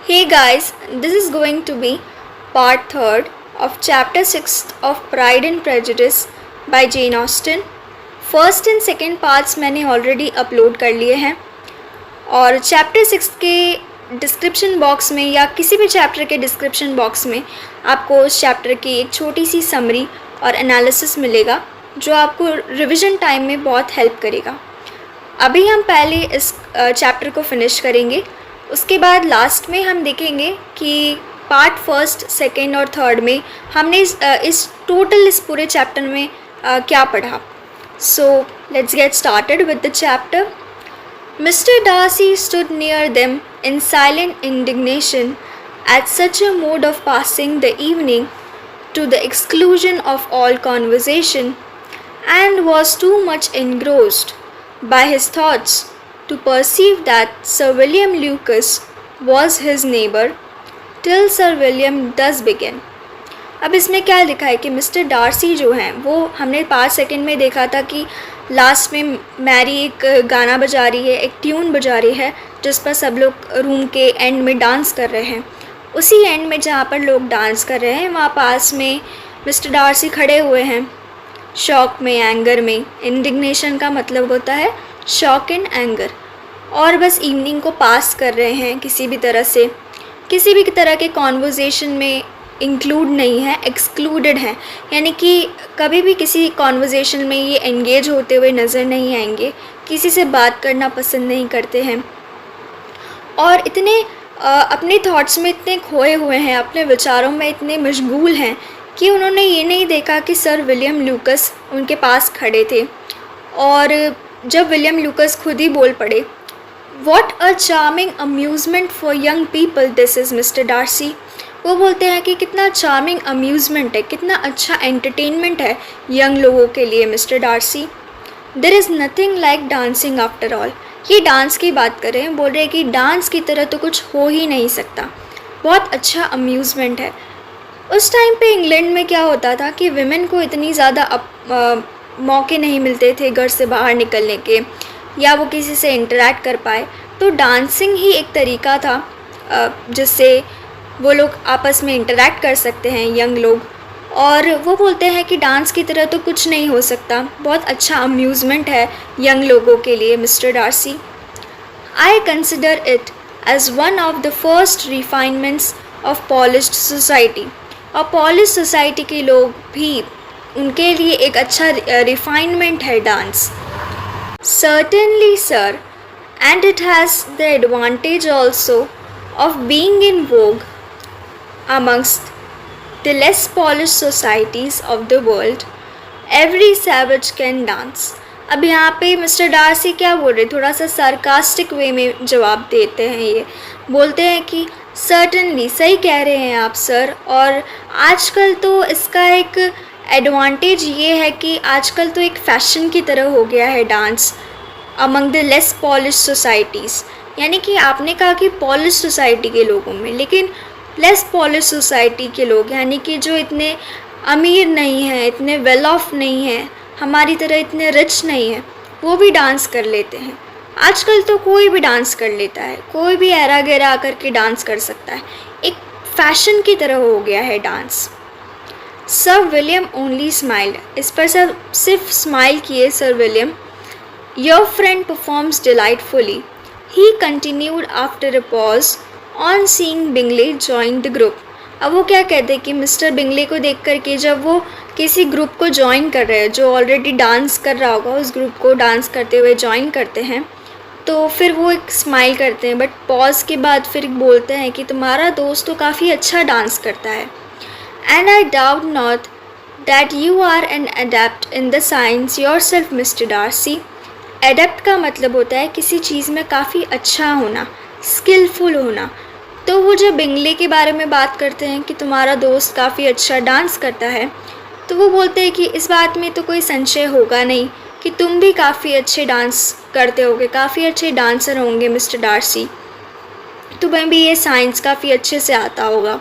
Hey guys, this is going to be part 3rd of chapter 6 of Pride and Prejudice by Jane Austen. First and second parts मैंने already upload कर लिए हैं और chapter 6 के description box में या किसी भी चैप्टर के डिस्क्रिप्शन बॉक्स में आपको उस चैप्टर की एक छोटी सी समरी और एनालिसिस मिलेगा जो आपको रिवीजन टाइम में बहुत हेल्प करेगा। अभी हम पहले इस चैप्टर को फिनिश करेंगे, उसके बाद लास्ट में हम देखेंगे कि पार्ट फर्स्ट, सेकेंड और थर्ड में हमने इस पूरे चैप्टर में क्या पढ़ा। So let's get started with the chapter. Mr Darcy stood near them in silent indignation at such a mode of passing the evening to the exclusion of all conversation, and was too much engrossed by his thoughts to perceive that Sir William Lucas was his neighbor till Sir William thus began। अब इसमें क्या लिखा है कि Mr Darcy जो हैं वो हमने 5 सेकंड में देखा था कि लास्ट में मैरी एक गाना बजा रही है, एक ट्यून बजा रही है जिस पर सब लोग रूम के एंड में डांस कर रहे हैं। उसी एंड में जहाँ पर लोग डांस कर रहे हैं वहाँ पास में मिस्टर डार्सी खड़े हुए हैं, शॉक में, एंगर में। इंडिग्नेशन का मतलब होता है शॉक एंड एंगर, और बस इवनिंग को पास कर रहे हैं किसी भी तरह से, किसी भी तरह के कॉन्वर्जेसन में इंक्लूड नहीं है, एक्सक्लूडेड हैं, यानी कि कभी भी किसी कॉन्वर्जेसन में ये एंगेज होते हुए नज़र नहीं आएंगे, किसी से बात करना पसंद नहीं करते हैं और इतने अपने थॉट्स में इतने खोए हुए हैं, अपने विचारों में इतने मशगूल हैं कि उन्होंने ये नहीं देखा कि सर विलियम लूकस उनके पास खड़े थे। और जब विलियम लूकस खुद ही बोल पड़े, "What a charming amusement for young people this is, Mr. Darcy।" वो बोलते हैं कि कितना चार्मिंग अम्यूज़मेंट है, कितना अच्छा एंटरटेनमेंट है यंग लोगों के लिए Mr Darcy. "There is nothing like dancing after all।" ये डांस की बात कर रहे हैं, बोल रहे हैं कि डांस की तरह तो कुछ हो ही नहीं सकता, बहुत अच्छा अम्यूज़मेंट है। उस टाइम पे इंग्लैंड में क्या होता था कि विमेन को इतनी ज़्यादा मौके नहीं मिलते थे घर से बाहर निकलने के या वो किसी से इंटरेक्ट कर पाए, तो डांसिंग ही एक तरीका था जिससे वो लोग आपस में इंटरेक्ट कर सकते हैं यंग लोग। और वो बोलते हैं कि डांस की तरह तो कुछ नहीं हो सकता, बहुत अच्छा अम्यूज़मेंट है यंग लोगों के लिए Mr Darcy. "I consider it as one of the first refinements of polished society।" और पॉलिश सोसाइटी के लोग भी, उनके लिए एक अच्छा रिफाइनमेंट है dance. "Certainly sir, and it has the advantage also of being in vogue amongst the less polished societies of the world। Every savage can dance।" अब यहाँ पे मिस्टर डार्सी क्या बोल रहे, थोड़ा सा सार्कास्टिक वे में जवाब देते हैं। ये बोलते हैं कि सर्टनली, सही कह रहे हैं आप सर, और आजकल तो इसका एक एडवांटेज ये है कि आजकल तो एक फ़ैशन की तरह हो गया है dance among the less polish societies. यानी कि आपने कहा कि पॉलिश सोसाइटी के लोगों में, लेकिन लेस पॉलिश सोसाइटी के लोग, यानी कि जो इतने अमीर नहीं हैं, इतने वेल ऑफ नहीं हैं, हमारी तरह इतने रिच नहीं हैं, वो भी डांस कर लेते हैं। आजकल तो कोई भी डांस कर लेता है, कोई भी ऐरा गैरा आकर के डांस कर सकता है, एक फ़ैशन की तरह हो गया है dance. Sir William only smiled. इस पर सब सिर्फ स्माइल किए sir William. "Your friend performs delightfully," he continued after a pause on seeing Bingley join the group। अब वो क्या कहते हैं कि मिस्टर बिंगले को देख कर के जब वो किसी ग्रुप को ज्वाइन कर रहे हैं, जो ऑलरेडी डांस कर रहा होगा, उस ग्रुप को डांस करते हुए ज्वाइन करते हैं, तो फिर वो एक स्माइल करते हैं, बट पॉज के बाद फिर बोलते हैं कि तुम्हारा दोस्त तो काफ़ी अच्छा डांस करता है। "And I doubt not that you are an adept in the science yourself, Mr. Darcy।" Adept का मतलब होता है किसी चीज़ में काफ़ी अच्छा होना, स्किलफुल होना। तो वो जब बिंगले के बारे में बात करते हैं कि तुम्हारा दोस्त काफ़ी अच्छा डांस करता है, तो वो बोलते हैं कि इस बात में तो कोई संशय होगा नहीं कि तुम भी काफ़ी अच्छे डांस करते होगे, काफ़ी अच्छे डांसर होंगे मिस्टर डार्सी, तुम्हें भी ये साइंस काफ़ी अच्छे से आता होगा।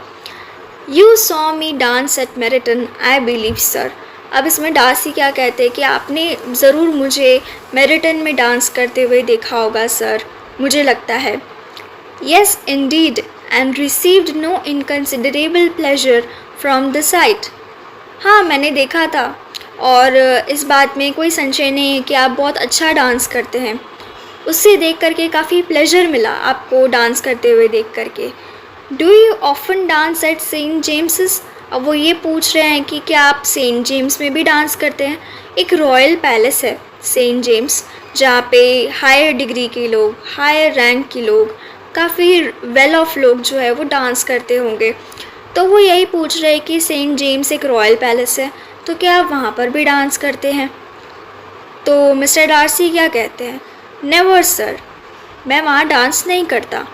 "You saw me dance at Meryton, I believe sir।" अब इसमें डार्सी क्या कहते हैं कि आपने ज़रूर मुझे मेरिटन में डांस करते हुए देखा होगा सर, मुझे लगता है। "Yes indeed, and received no inconsiderable pleasure from the sight. हाँ, मैंने देखा था और इस बात में कोई संशय नहीं है कि आप बहुत अच्छा डांस करते हैं। उससे देख कर के काफ़ी प्लेजर मिला आपको डांस करते हुए देख कर के। Do you often dance at Saint James's? अब वो ये पूछ रहे हैं कि क्या आप सेंट जेम्स में भी डांस करते हैं। एक रॉयल पैलेस है सेंट जेम्स, जहाँ पे हायर डिग्री के लोग, हायर रैंक के लोग, काफ़ी वेल ऑफ लोग जो है वो डांस करते होंगे। तो वो यही पूछ रहे हैं कि सेंट जेम्स एक रॉयल पैलेस है, तो क्या आप वहाँ पर भी डांस करते हैं? तो मिस्टर डार्सी क्या कहते हैं, नेवर सर, मैं वहाँ डांस नहीं करता।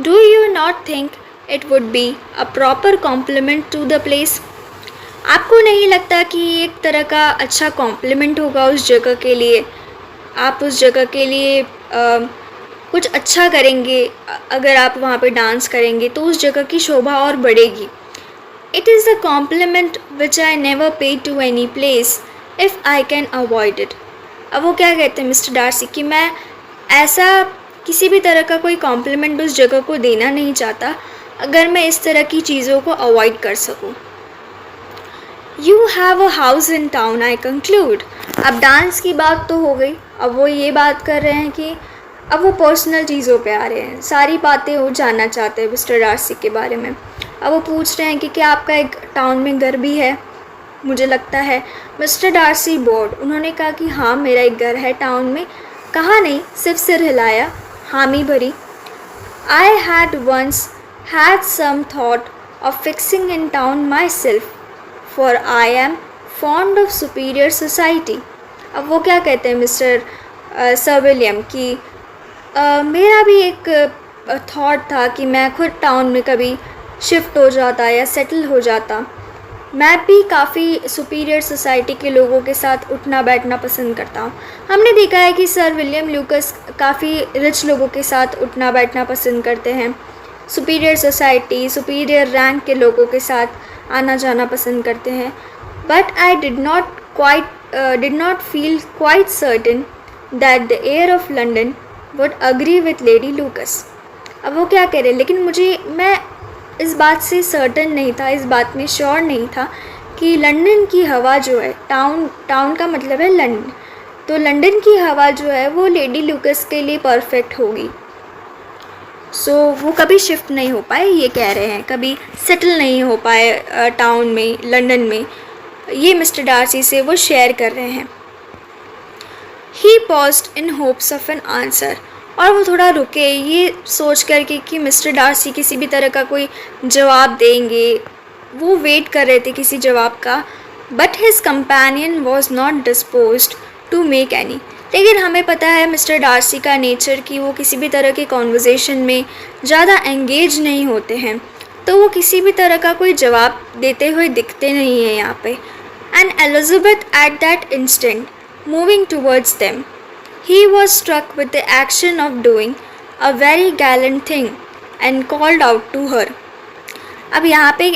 Do you not think it would be a proper compliment to the place? आपको नहीं लगता कि एक तरह का अच्छा कॉम्प्लीमेंट होगा उस जगह के लिए? आप उस जगह के लिए कुछ अच्छा करेंगे, अगर आप वहाँ पे डांस करेंगे तो उस जगह की शोभा और बढ़ेगी। It is the compliment which I never pay to any place if I can avoid it. अब वो क्या कहते हैं मिस्टर डार्सी कि मैं ऐसा किसी भी तरह का कोई कॉम्प्लीमेंट उस जगह को देना नहीं चाहता अगर मैं इस तरह की चीज़ों को अवॉइड कर सकूं। You have a house in town I conclude. अब डांस की बात तो हो गई, अब वो ये बात कर रहे हैं कि अब वो पर्सनल चीज़ों पे आ रहे हैं, सारी बातें वो जानना चाहते हैं मिस्टर डार्सी के बारे में। अब वो पूछ रहे हैं कि क्या आपका एक टाउन में घर भी है? मुझे लगता है मिस्टर डार्सी बोर्ड, उन्होंने कहा कि हाँ मेरा एक घर है टाउन में। कहा नहीं, सिर्फ सिर हिलाया, हामी भरी। I had once had some thought of fixing in town myself for I am fond of superior society. अब वो क्या कहते हैं मिस्टर सर विलियम कि मेरा भी एक थॉट था कि मैं खुद टाउन में कभी शिफ्ट हो जाता या सेटल हो जाता। मैं भी काफ़ी सुपीरियर सोसाइटी के लोगों के साथ उठना बैठना पसंद करता हूँ। हमने देखा है कि सर विलियम लूकस काफ़ी रिच लोगों के साथ उठना बैठना पसंद करते हैं, सुपीरियर सोसाइटी, सुपीरियर रैंक के लोगों के साथ आना जाना पसंद करते हैं। But I did not feel quite certain that the air of London would agree with lady लूकस। अब वो क्या कह रहे हैं, लेकिन मैं इस बात से सर्टन नहीं था, इस बात में श्योर नहीं था कि लंदन की हवा जो है, टाउन का मतलब है लंदन, तो लंदन की हवा जो है वो लेडी लूकस के लिए परफेक्ट होगी। सो वो कभी शिफ्ट नहीं हो पाए, ये कह रहे हैं, कभी सेटल नहीं हो पाए टाउन में, लंदन में। ये मिस्टर डार्सी से वो शेयर कर रहे हैं। He paused in hopes of an answer, और वो थोड़ा रुके ये सोच कर के कि मिस्टर डार्सी किसी भी तरह का कोई जवाब देंगे, वो वेट कर रहे थे किसी जवाब का। But his companion was not disposed to make any. लेकिन हमें पता है मिस्टर डार्सी का नेचर कि वो किसी भी तरह के कॉन्वर्जेसन में ज़्यादा एंगेज नहीं होते हैं, तो वो किसी भी तरह का कोई जवाब देते हुए दिखते नहीं हैं यहाँ पे। And Elizabeth at that instant moving towards them, he was struck with the action of doing a very gallant thing and called out to her। अब यहाँ पे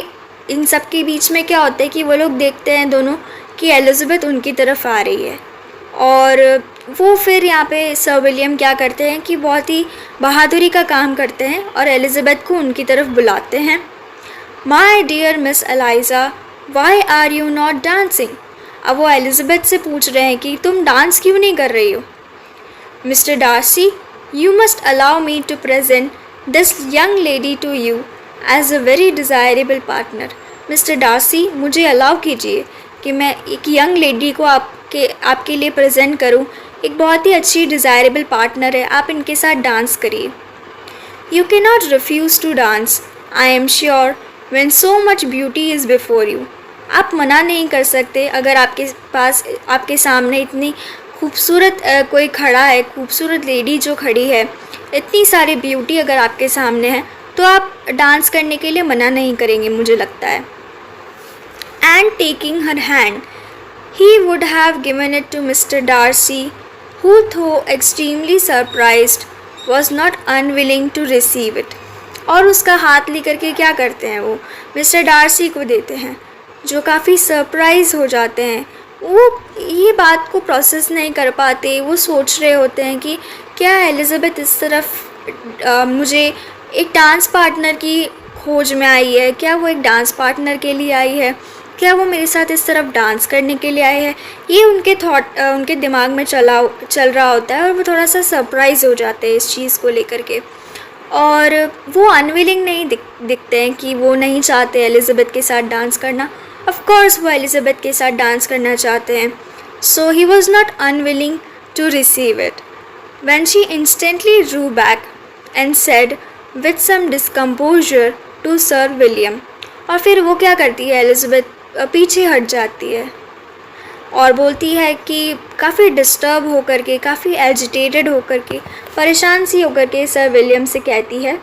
इन सब के बीच में क्या होता है कि वो लोग देखते हैं दोनों कि एलिजाबेथ उनकी तरफ आ रही है, और वो फिर यहाँ पे सर विलियम क्या करते हैं कि बहुत ही बहादुरी का काम करते हैं और एलिजाबेथ को उनकी तरफ बुलाते हैं। My dear Miss Eliza, why are you not dancing. अब वो एलिजाबेथ से पूछ रहे हैं कि तुम डांस क्यों नहीं कर रही हो। Mr. Darcy, you must allow me to present this young lady to you as a very desirable partner। Mr. Darcy, मुझे अलाउ कीजिए कि मैं एक यंग लेडी को आपके लिए प्रेजेंट करूं, एक बहुत ही अच्छी डिज़ायरेबल पार्टनर है, आप इनके साथ डांस करिए। You cannot refuse to dance, I am sure, when so much beauty is before you। आप मना नहीं कर सकते अगर आपके सामने इतनी खूबसूरत कोई खड़ा है, खूबसूरत लेडी जो खड़ी है, इतनी सारी ब्यूटी अगर आपके सामने है, तो आप डांस करने के लिए मना नहीं करेंगे मुझे लगता है। And taking her hand he would have given it to Mr Darcy, who though extremely surprised was not unwilling to receive it. और उसका हाथ लेकर के क्या करते हैं, वो मिस्टर डार्सी को देते हैं, जो काफ़ी सरप्राइज़ हो जाते हैं। वो ये बात को प्रोसेस नहीं कर पाते, वो सोच रहे होते हैं कि क्या एलिजाबेथ इस तरफ मुझे एक डांस पार्टनर की खोज में आई है। क्या वो एक डांस पार्टनर के लिए आई है? क्या वो मेरे साथ इस तरफ डांस करने के लिए आए हैं? ये उनके दिमाग में चल रहा होता है और वो थोड़ा सा सरप्राइज़ हो जाते हैं इस चीज़ को लेकर के। और वो अनविलिंग नहीं दिखते हैं कि वो नहीं चाहते एलिज़ाबेथ के साथ डांस करना। ऑफ कोर्स वो एलिज़ाबेथ के साथ डांस करना चाहते हैं। So he was not unwilling to receive it when she instantly drew back and said with some discomposure to Sir William। और फिर वो क्या करती है, एलिज़ाबेथ पीछे हट जाती है और बोलती है कि काफ़ी डिस्टर्ब होकर के, काफ़ी एजिटेटेड होकर के, परेशान सी होकर के सर विलियम से कहती है,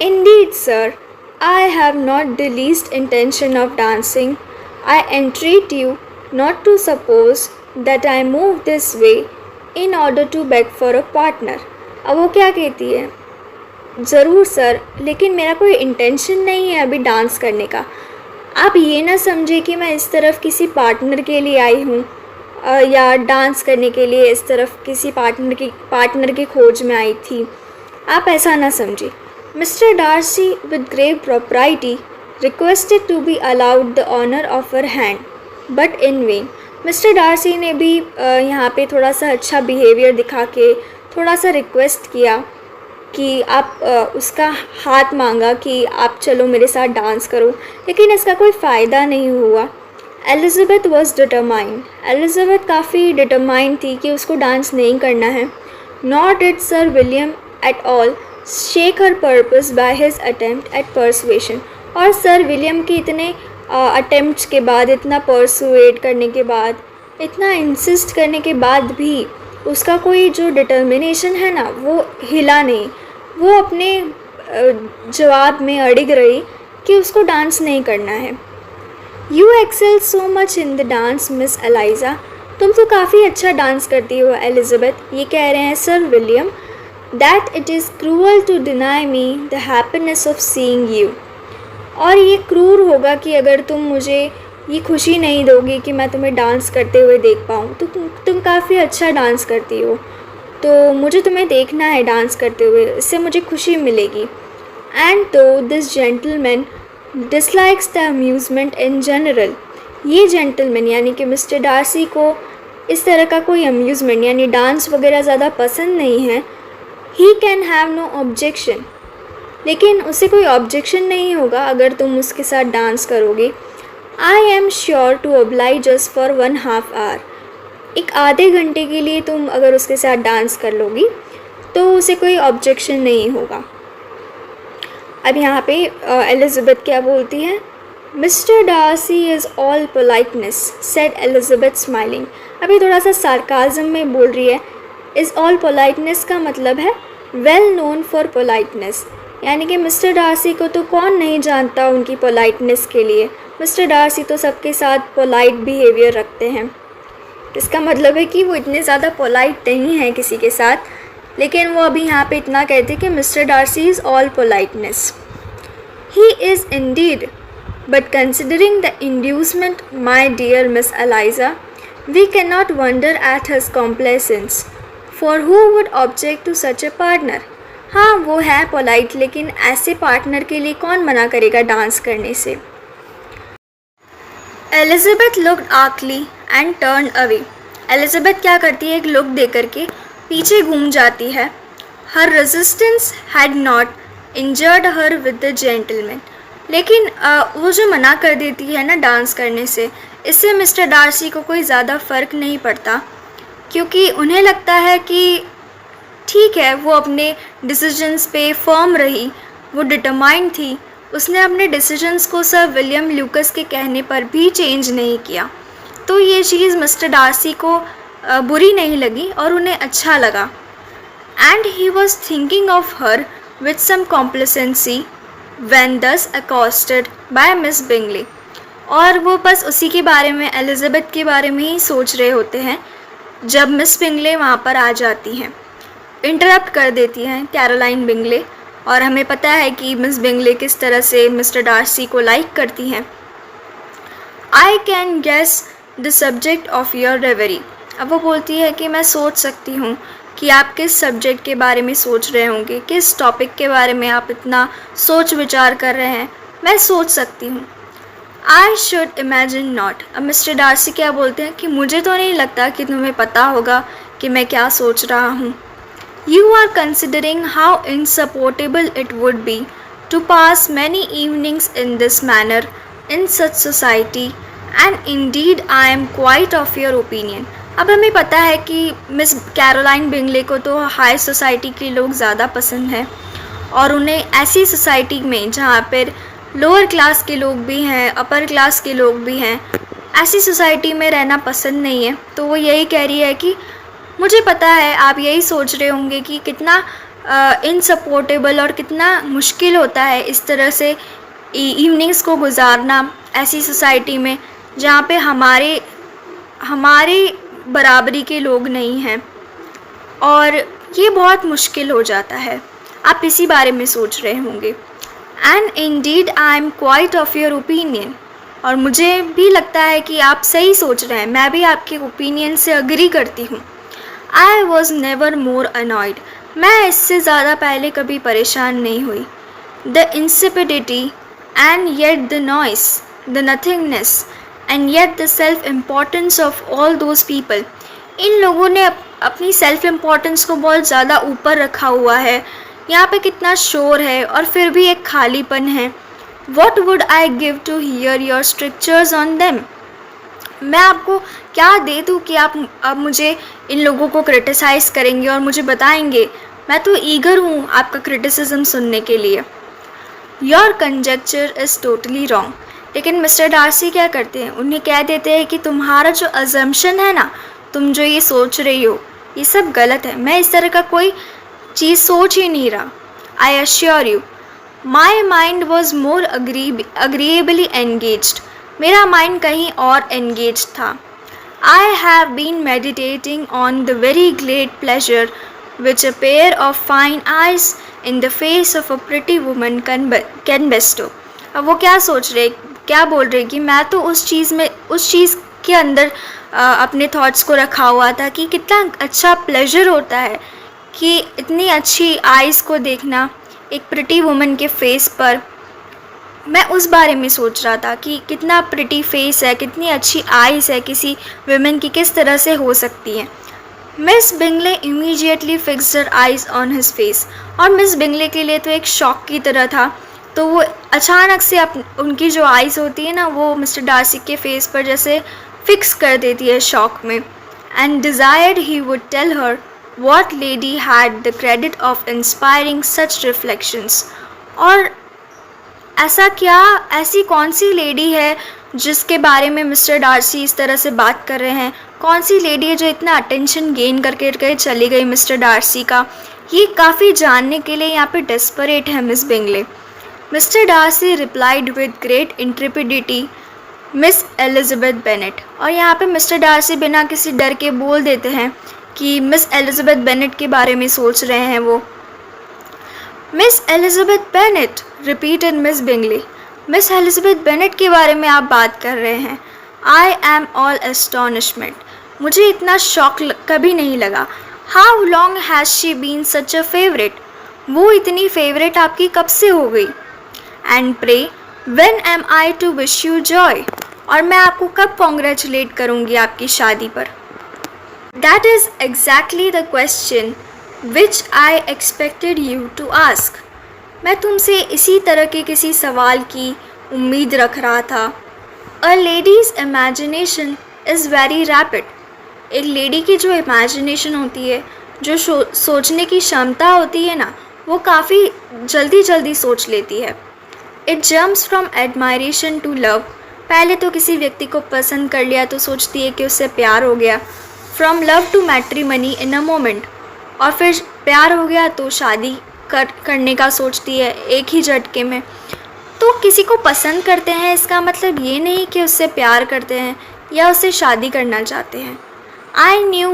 Indeed, sir, I have not the least intention of dancing. I entreat you not to suppose that I move this way in order to beg for a partner। अब वो क्या कहती है, ज़रूर सर, लेकिन मेरा कोई इंटेंशन नहीं है अभी डांस करने का। आप ये ना समझे कि मैं इस तरफ किसी पार्टनर के लिए आई हूँ या डांस करने के लिए इस तरफ किसी पार्टनर की खोज में आई थी। आप ऐसा ना समझिए। Mr Darcy with grave propriety requested to be allowed the honor of her hand, but in vain। Mr Darcy ने भी यहाँ पे थोड़ा सा अच्छा बिहेवियर दिखा के थोड़ा सा रिक्वेस्ट किया कि आप उसका हाथ मांगा कि आप चलो मेरे साथ डांस करो, लेकिन इसका कोई फ़ायदा नहीं हुआ। Elizabeth was determined. एलिज़ाबेथ काफ़ी डिटरमाइंड थी कि उसको डांस नहीं करना है। Not did sir William at all shake her purpose by his attempt at persuasion. और सर विलियम के इतने अटेम्प्ट्स के बाद, इतना परसुएट करने के बाद, इतना इंसिस्ट करने के बाद भी उसका कोई जो डिटर्मिनेशन है ना, वो हिला नहीं। वो अपने जवाब में अड़िग रही कि उसको डांस नहीं करना है। You excel so much in the dance Miss Eliza. तुम तो काफ़ी अच्छा डांस करती हो एलिज़ाबेथ। ये कह रहे हैं sir William, that it is cruel to deny me the happiness of seeing you. और ये क्रूर होगा कि अगर तुम मुझे ये खुशी नहीं दोगी कि मैं तुम्हें डांस करते हुए देख पाऊँ। तो तुम काफ़ी अच्छा डांस करती हो, तो मुझे तुम्हें देखना है डांस करते हुए, इससे मुझे खुशी मिलेगी। एंड तो this gentleman dislikes the amusement in general. ये जेंटलमैन यानी कि मिस्टर डार्सी को इस तरह का कोई अम्यूज़मेंट यानी डांस वगैरह ज़्यादा पसंद नहीं है। He can have no objection. लेकिन उसे कोई ऑब्जेक्शन नहीं होगा अगर तुम उसके साथ डांस करोगे। I am sure to oblige us for 1/2 hour। एक आधे घंटे के लिए तुम अगर उसके साथ डांस कर लोगी तो उसे कोई ऑब्जेक्शन नहीं होगा। अब यहाँ पे एलिज़ाबेथ क्या बोलती है, Mr Darcy is all politeness said Elizabeth smiling. अभी थोड़ा सा सार्काज़म में बोल रही है। इज़ ऑल पोलाइटनेस का मतलब है वेल नोन फॉर पोलाइटनेस, यानी कि मिस्टर डार्सी को तो कौन नहीं जानता उनकी पोलाइटनेस के लिए। मिस्टर डार्सी तो सबके साथ पोलाइट बिहेवियर रखते हैं। इसका मतलब है कि वो इतने ज़्यादा पोलाइट नहीं हैं किसी के साथ, लेकिन वो अभी यहाँ पे इतना कहते हैं कि Mr Darcy is all politeness. He is indeed, but considering the inducement my dear Miss Eliza, we can not wonder at his complaisance, for who would object to such a partner. हाँ, वो है polite, लेकिन ऐसे partner के लिए कौन मना करेगा डांस करने से। Elizabeth looked archly and turn away. Elizabeth क्या करती है, एक लुक दे करके पीछे घूम जाती है। Her resistance had not injured her with the gentleman. लेकिन वो जो मना कर देती है ना डांस करने से, इससे मिस्टर डार्सी को कोई ज़्यादा फ़र्क नहीं पड़ता, क्योंकि उन्हें लगता है कि ठीक है, वो अपने डिसीजंस पे फर्म रही, वो डिटरमाइंड थी। उसने अपने डिसीजंस को सर विलियम ल्यूकस के कहने पर भी चेंज नहीं किया। तो ये चीज़ मिस्टर डार्सी को बुरी नहीं लगी और उन्हें अच्छा लगा। And he was thinking of her with some complacency when thus accosted bye miss Bingley. और वो बस उसी के बारे में, एलिज़ाबेथ के बारे में ही सोच रहे होते हैं जब मिस बिंगले वहाँ पर आ जाती हैं। इंटरप्ट कर देती हैं कैरोलाइन बिंगले, और हमें पता है कि मिस बिंगले किस तरह से मिस्टर डार्सी को लाइक करती हैं। I can guess the subject of your reverie. अब वो बोलती है कि मैं सोच सकती हूँ कि आप किस सब्जेक्ट के बारे में सोच रहे होंगे, किस टॉपिक के बारे में आप इतना सोच विचार कर रहे हैं, मैं सोच सकती हूँ। I should imagine not. अब मिस्टर डार्सी क्या बोलते हैं कि मुझे तो नहीं लगता कि तुम्हें पता होगा कि मैं क्या सोच रहा हूँ। You are considering how insupportable it would be to pass many evenings in this manner in such society and indeed I am quite of your opinion. अब हमें पता है कि मिस कैरोलाइन बिंगले को तो हाई सोसाइटी के लोग ज़्यादा पसंद हैं और उन्हें ऐसी सोसाइटी में जहाँ पर लोअर क्लास के लोग भी हैं, अपर क्लास के लोग भी हैं, ऐसी सोसाइटी में रहना पसंद नहीं है। तो वो यही कह रही है कि मुझे पता है आप यही सोच रहे होंगे कि कितना इनसपोर्टेबल और कितना मुश्किल होता है इस तरह से इवनिंग्स को गुजारना ऐसी सोसाइटी में जहाँ पे हमारे बराबरी के लोग नहीं हैं, और ये बहुत मुश्किल हो जाता है। आप इसी बारे में सोच रहे होंगे। And indeed I am quite of your opinion. और मुझे भी लगता है कि आप सही सोच रहे हैं, मैं भी आपके ओपिनियन से अग्री करती हूँ। I was never more annoyed. मैं इससे ज़्यादा पहले कभी परेशान नहीं हुई। The insipidity and yet the noise, the nothingness and yet the self importance of all those people. इन लोगों ने अपनी सेल्फ इम्पोर्टेंस को बहुत ज़्यादा ऊपर रखा हुआ है। यहाँ पे कितना शोर है और फिर भी एक खालीपन है। What would I give to hear your strictures on them? मैं आपको क्या दे दूँ कि आप अब मुझे इन लोगों को क्रिटिसाइज़ करेंगे और मुझे बताएंगे। मैं तो ईगर हूँ आपका क्रिटिसिज्म सुनने के लिए। Your conjecture is totally wrong। लेकिन मिस्टर डार्सी क्या करते हैं, उन्हें कह देते हैं कि तुम्हारा जो अजम्पशन है ना, तुम जो ये सोच रही हो, ये सब गलत है। मैं इस तरह का कोई चीज़ सोच ही नहीं रहा। I assure you my mind was more agreeably engaged. मेरा माइंड कहीं और एंगेज था। I have been meditating on the very great pleasure which a pair of fine eyes in the face of a pretty woman can bestow. अब वो क्या सोच रहे, क्या बोल रहे कि मैं तो उस चीज़ के अंदर अपने थॉट्स को रखा हुआ था कि कितना अच्छा प्लेजर होता है कि इतनी अच्छी आइज़ को देखना एक प्रिटी वुमन के फेस पर। मैं उस बारे में सोच रहा था कि कितना प्रिटी फेस है, कितनी अच्छी आइज़ है किसी वुमेन की, किस तरह से हो सकती हैं। Miss Bingley immediately fixed her eyes on his face. और मिस बिंगले के लिए तो एक शॉक की तरह था। तो वो अचानक से उनकी जो आइज़ होती है ना, वो मिस्टर डार्सी के फेस पर जैसे फिक्स कर देती है शॉक में। And desired he would tell her what lady had the credit of inspiring such reflections। और ऐसी कौन सी लेडी है जिसके बारे में मिस्टर डार्सी इस तरह से बात कर रहे हैं? कौन सी लेडी है जो इतना अटेंशन गेन करके चली गई मिस्टर डार्सी का? ये काफ़ी जानने के लिए यहाँ पे डेस्परेट है Miss Bingley. Mr Darcy replied with great intrepidity Miss Elizabeth Bennet. और यहाँ पे मिस्टर डार्सी बिना किसी डर के बोल देते हैं कि मिस एलिजाबेथ बेनेट के बारे में सोच रहे हैं वो। Miss Elizabeth Bennet, repeated Miss Bingley. Miss Elizabeth Bennet के बारे में आप बात कर रहे हैं। I am all astonishment. मुझे इतना शौक कभी नहीं लगा। How long has she been such a favourite. वो इतनी फेवरेट आपकी कब से हो गई? And pray when am I to wish you joy. और मैं आपको कब कॉन्ग्रेचुलेट करूँगी आपकी शादी पर? That is exactly the question which I expected you to ask। मैं तुमसे इसी तरह के किसी सवाल की उम्मीद रख रहा था। A lady's imagination is very rapid। एक लेडी की जो इमेजिनेशन होती है, जो सोचने की क्षमता होती है ना, वो काफ़ी जल्दी सोच लेती है। It jumps from admiration to love। पहले तो किसी व्यक्ति को पसंद कर लिया तो सोचती है कि उससे प्यार हो गया। From love to matrimony in a moment. और फिर प्यार हो गया तो शादी करने का सोचती है एक ही झटके में। तो किसी को पसंद करते हैं इसका मतलब ये नहीं कि उससे प्यार करते हैं या उससे शादी करना चाहते हैं। I knew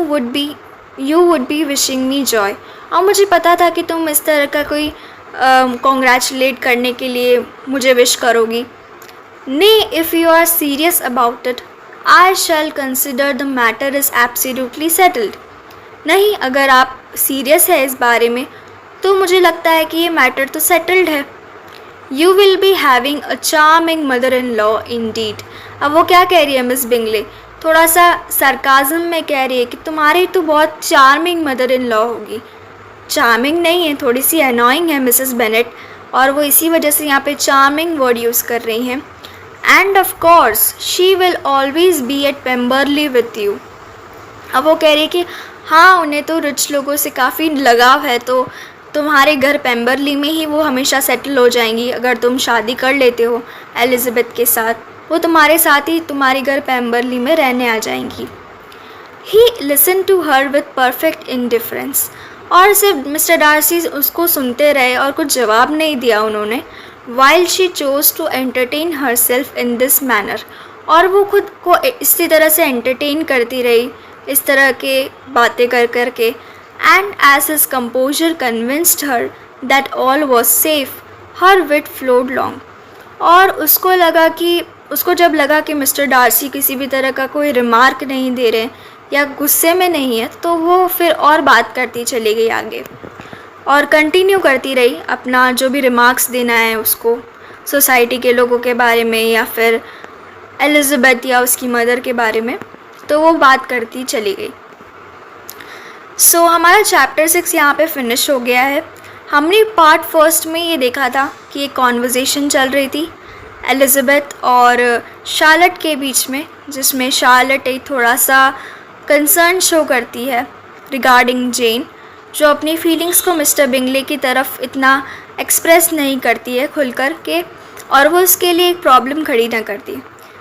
you would be wishing me Joy. और मुझे पता था कि तुम इस तरह का कोई कॉन्ग्रेचुलेट करने के लिए मुझे विश करोगी। ने if you are serious about it I shall consider the matter is absolutely settled। नहीं, अगर आप सीरियस है इस बारे में, तो मुझे लगता है कि ये मैटर तो सेटल्ड है। You will be having a charming mother in law Indeed. अब वो क्या कह रही है मिस बिंगले, थोड़ा सा सरकाज़म में कह रही है कि तुम्हारी तो बहुत चार्मिंग मदर इन लॉ होगी। चार्मिंग नहीं है, थोड़ी सी अनोइंग है मिसेस बेनेट, और वो इसी वजह से यहाँ पे चार्मिंग वर्ड यूज़ कर रही हैं। And of course she will always be at Pemberley with you. अब वो कह रही है कि हाँ, उन्हें तो रिच लोगों से काफ़ी लगाव है, तो तुम्हारे घर पेम्बरली में ही वो हमेशा सेटल हो जाएंगी। अगर तुम शादी कर लेते हो एलिज़ाबेथ के साथ, वो तुम्हारे साथ ही तुम्हारे घर पेम्बरली में रहने आ जाएंगी। He listen to her with perfect indifference. और सिर्फ मिस्टर डार्सी उसको सुनते रहे और कुछ जवाब नहीं दिया उन्होंने। While she chose to entertain herself in this manner. और वो खुद को इसी तरह से एंटरटेन करती रही, इस तरह के बातें कर कर के। And as his composure convinced her that all was safe, her wit flowed long. और उसको जब लगा कि मिस्टर डार्सी किसी भी तरह का कोई रिमार्क नहीं दे रहे या गुस्से में नहीं है, तो वो फिर और बात करती चली गई आगे और कंटिन्यू करती रही अपना जो भी रिमार्क्स देना है उसको, सोसाइटी के लोगों के बारे में या फिर एलिज़ाबेथ या उसकी मदर के बारे में। तो वो बात करती चली गई। सो हमारा चैप्टर 6 यहाँ पे फिनिश हो गया है। हमने पार्ट फर्स्ट में ये देखा था कि एक कॉन्वर्जेसन चल रही थी एलिज़ाबेथ और शार्लेट के बीच में, जिसमें शार्लेट एक थोड़ा सा कंसर्न शो करती है रिगार्डिंग जेन, जो अपनी फीलिंग्स को मिस्टर बिंगले की तरफ इतना एक्सप्रेस नहीं करती है खुल कर के, और वो उसके लिए एक प्रॉब्लम खड़ी ना करती।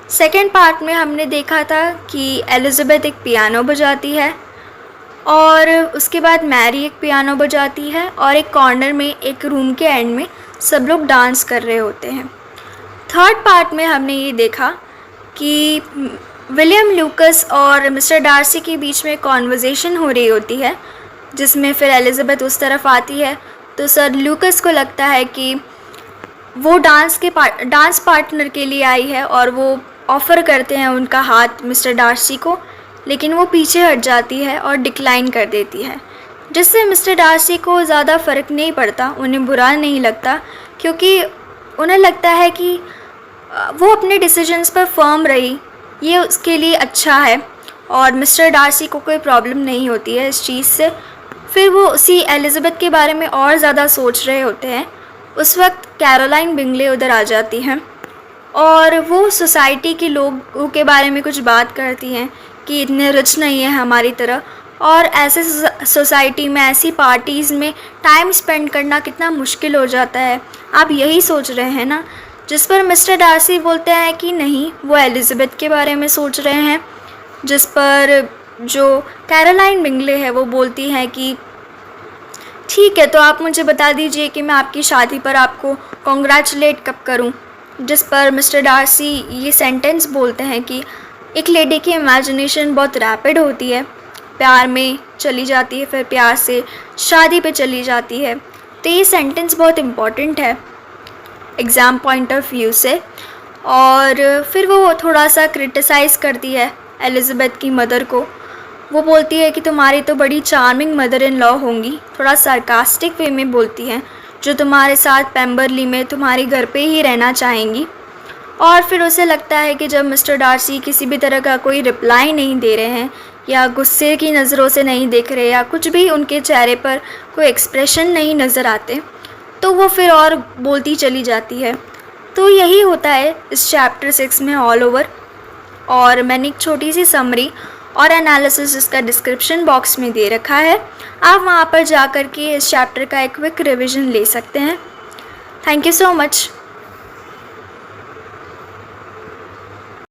सेकेंड पार्ट में हमने देखा था कि एलिज़ाबेथ एक पियानो बजाती है और उसके बाद मैरी एक पियानो बजाती है और एक कॉर्नर में एक रूम के एंड में सब लोग डांस कर रहे होते हैं। थर्ड पार्ट में हमने ये देखा कि विलियम लूकस और मिस्टर डार्सी के बीच में कॉन्वर्जेसन हो रही होती है, जिसमें फिर एलिज़ाबेथ उस तरफ आती है। तो सर लूकस को लगता है कि वो डांस पार्टनर के लिए आई है और वो ऑफ़र करते हैं उनका हाथ मिस्टर डार्सी को, लेकिन वो पीछे हट जाती है और डिक्लाइन कर देती है, जिससे मिस्टर डार्सी को ज़्यादा फ़र्क नहीं पड़ता, उन्हें बुरा नहीं लगता, क्योंकि उन्हें लगता है कि वो अपने डिसीजंस पर फर्म रही, ये उसके लिए अच्छा है और मिस्टर डार्सी को कोई प्रॉब्लम नहीं होती है इस चीज़ से। फिर वो उसी एलिज़ाबेथ के बारे में और ज़्यादा सोच रहे होते हैं। उस वक्त कैरोलाइन बिंगले उधर आ जाती हैं और वो सोसाइटी के लोगों के बारे में कुछ बात करती हैं कि इतने रिच नहीं है हमारी तरह, और ऐसे सोसाइटी में ऐसी पार्टीज़ में टाइम स्पेंड करना कितना मुश्किल हो जाता है, आप यही सोच रहे हैं ना। जिस पर मिस्टर डार्सी बोलते हैं कि नहीं, वो एलिज़ाबेथ के बारे में सोच रहे हैं। जिस पर जो कैरोलाइन बिंगले है वो बोलती हैं कि ठीक है, तो आप मुझे बता दीजिए कि मैं आपकी शादी पर आपको कॉन्ग्रेचुलेट कब करूं। जिस पर मिस्टर डार्सी ये सेंटेंस बोलते हैं कि एक लेडी की इमेजिनेशन बहुत रैपिड होती है, प्यार में चली जाती है, फिर प्यार से शादी पे चली जाती है। तो ये सेंटेंस बहुत इम्पॉर्टेंट है एग्ज़ाम पॉइंट ऑफ व्यू से। और फिर वो थोड़ा सा क्रिटिसाइज़ करती है एलिज़ाबेथ की मदर को। वो बोलती है कि तुम्हारी तो बड़ी चार्मिंग मदर इन लॉ होंगी, थोड़ा सार्कास्टिक वे में बोलती हैं, जो तुम्हारे साथ पेम्बरली में तुम्हारे घर पे ही रहना चाहेंगी। और फिर उसे लगता है कि जब मिस्टर डार्सी किसी भी तरह का कोई रिप्लाई नहीं दे रहे हैं या गुस्से की नज़रों से नहीं देख रहे या कुछ भी उनके चेहरे पर कोई एक्सप्रेशन नहीं नज़र आते, तो वो फिर और बोलती चली जाती है। तो यही होता है इस चैप्टर 6 में ऑल ओवर। और मैंने एक छोटी सी समरी और एनालिसिस इसका डिस्क्रिप्शन बॉक्स में दे रखा है, आप वहाँ पर जा कर के इस चैप्टर का एक क्विक रिविज़न ले सकते हैं। Thank you so much.